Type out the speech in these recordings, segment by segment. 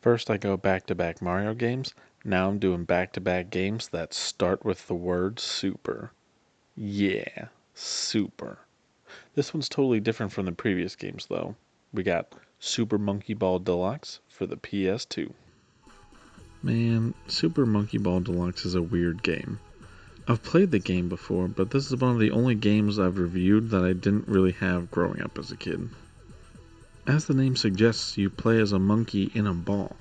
First I go back-to-back Mario games, now I'm doing back-to-back games that start with the word super. Yeah, super. This one's totally different from the previous games though. We got Super Monkey Ball Deluxe for the PS2. Man, Super Monkey Ball Deluxe is a weird game. I've played the game before, but this is one of the only games I've reviewed that I didn't really have growing up as a kid. As the name suggests, you play as a monkey in a ball.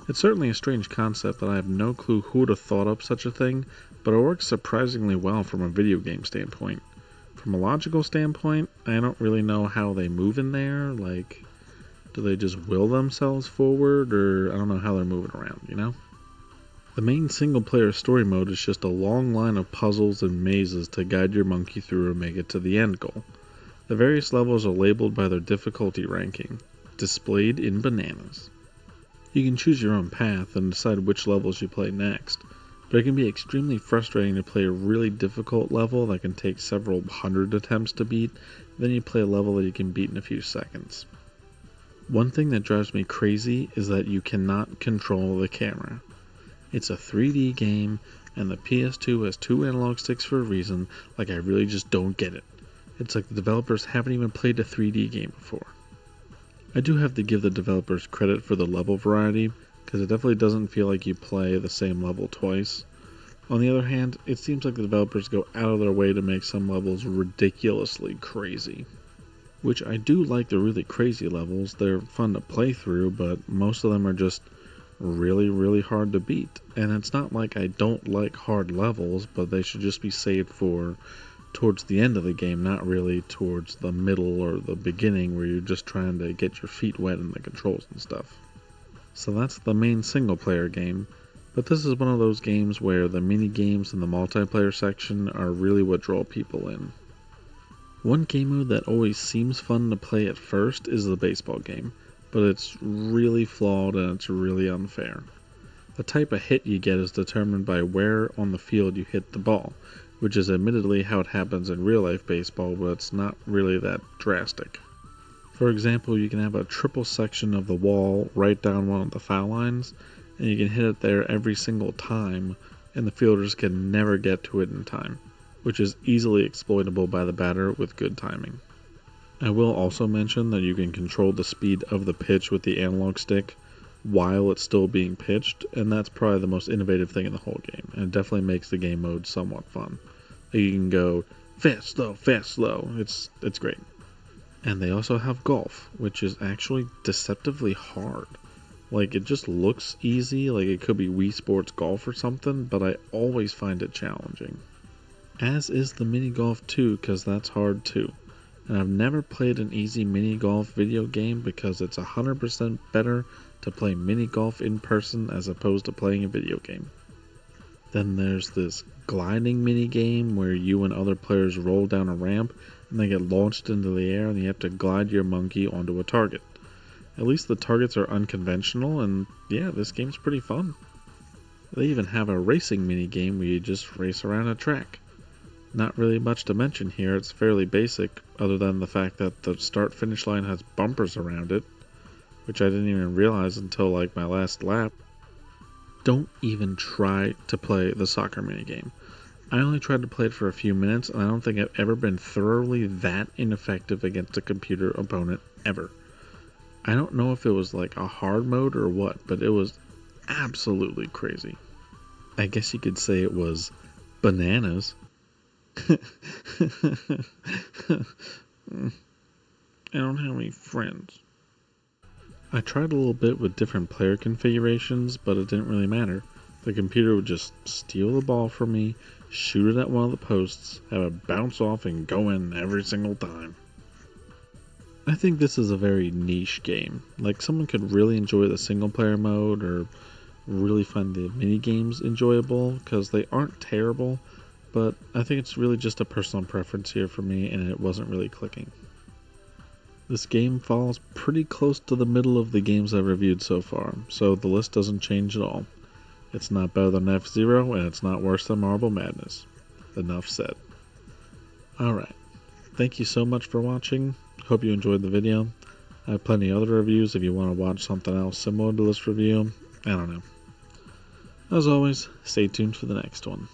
It's certainly a strange concept that I have no clue who would have thought up such a thing, but it works surprisingly well from a video game standpoint. From a logical standpoint, I don't really know how they move in there, like, do they just will themselves forward, or I don't know how they're moving around, you know? The main single-player story mode is just a long line of puzzles and mazes to guide your monkey through and make it to the end goal. The various levels are labeled by their difficulty ranking, displayed in bananas. You can choose your own path and decide which levels you play next, but it can be extremely frustrating to play a really difficult level that can take several hundred attempts to beat, then you play a level that you can beat in a few seconds. One thing that drives me crazy is that you cannot control the camera. It's a 3D game, and the PS2 has 2 analog sticks for a reason, like I really just don't get it. It's like the developers haven't even played a 3D game before. I do have to give the developers credit for the level variety, because it definitely doesn't feel like you play the same level twice. On the other hand, it seems like the developers go out of their way to make some levels ridiculously crazy. Which I do like the really crazy levels, they're fun to play through, but most of them are just really hard to beat. And it's not like I don't like hard levels, but they should just be saved for towards the end of the game, not really towards the middle or the beginning where you're just trying to get your feet wet in the controls and stuff. So that's the main single player game, but this is one of those games where the mini games in the multiplayer section are really what draw people in. One game mode that always seems fun to play at first is the baseball game, but it's really flawed and it's really unfair. The type of hit you get is determined by where on the field you hit the ball, which is admittedly how it happens in real-life baseball, but it's not really that drastic. For example, you can have a triple section of the wall right down one of the foul lines, and you can hit it there every single time, and the fielders can never get to it in time, which is easily exploitable by the batter with good timing. I will also mention that you can control the speed of the pitch with the analog stick while it's still being pitched, and that's probably the most innovative thing in the whole game, and it definitely makes the game mode somewhat fun. You can go fast, slow, it's great. And they also have golf, which is actually deceptively hard. Like, it just looks easy, like it could be Wii Sports Golf or something, but I always find it challenging. As is the mini golf too, because that's hard too. And I've never played an easy mini golf video game because it's 100% better to play mini golf in person as opposed to playing a video game. Then there's this gliding mini game where you and other players roll down a ramp and they get launched into the air and you have to glide your monkey onto a target. At least the targets are unconventional, and yeah, this game's pretty fun. They even have a racing mini game where you just race around a track. Not really much to mention here, it's fairly basic, other than the fact that the start-finish line has bumpers around it, which I didn't even realize until like my last lap. Don't even try to play the soccer minigame. I only tried to play it for a few minutes, and I don't think I've ever been thoroughly that ineffective against a computer opponent ever. I don't know if it was like a hard mode or what, but it was absolutely crazy. I guess you could say it was bananas. I don't have any friends. I tried a little bit with different player configurations, but it didn't really matter. The computer would just steal the ball from me, shoot it at one of the posts, have it bounce off and go in every single time. I think this is a very niche game. Like, someone could really enjoy the single player mode or really find the mini games enjoyable, because they aren't terrible, but I think it's really just a personal preference here for me, and it wasn't really clicking. This game falls pretty close to the middle of the games I've reviewed so far, so the list doesn't change at all. It's not better than F-Zero, and it's not worse than Marble Madness. Enough said. Alright, thank you so much for watching. Hope you enjoyed the video. I have plenty of other reviews if you want to watch something else similar to this review. I don't know. As always, stay tuned for the next one.